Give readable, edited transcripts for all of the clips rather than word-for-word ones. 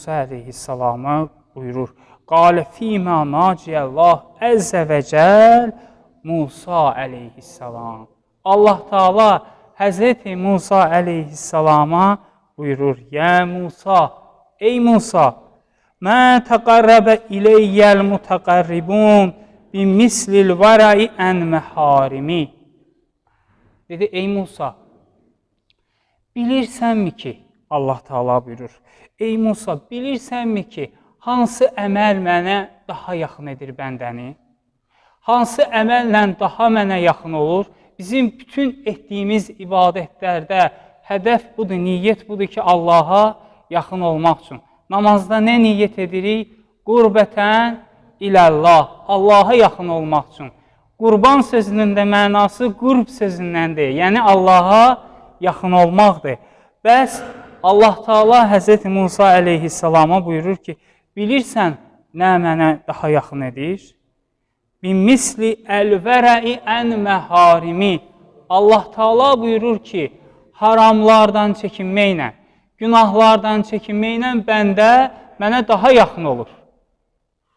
Musa əleyhissalama buyurur. Qalə fīmə naciyəlləh əzzə və cəl Musa əleyhissalam. Allah Taala Həzreti Musa əleyhissalama buyurur. Yə Musa, ey Musa, mə təqərrəbə iləyyəl mutəqərribun bimislil vərai ən məharimi. Dedi, ey Musa, bilirsənmi ki, Allah Taala buyurur, ey Musa, bilirsənmi ki, hansı əməl mənə daha yaxın edir bəndəni? Hansı əməllə daha mənə yaxın olur? Bizim bütün etdiyimiz ibadətlərdə hədəf budur, niyyət budur ki, Allaha yaxın olmaq üçün. Namazda nə niyyət edirik? Qurbətən iləllah, Allaha yaxın olmaq üçün. Qurban sözünün də mənası qurb sözündəndir, yəni Allaha yaxın olmaqdır. Bəs Allah Taala Həzreti Musa əleyhissalama buyurur ki, bilirsən nə mənə daha yaxın edir? Bimisli əl-vərəi ən məharimi. Allah Taala buyurur ki, haramlardan çəkinməklə, günahlardan çəkinməklə bəndə mənə daha yaxın olur.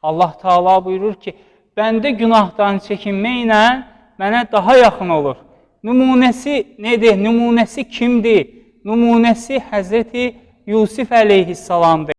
Allah Taala buyurur ki, bəndə günahdan çəkinməklə mənə daha yaxın olur. Nümunəsi nədir? Nümunəsi kimdir? Nümunəsi Həzreti Yusif əleyhissalamdır.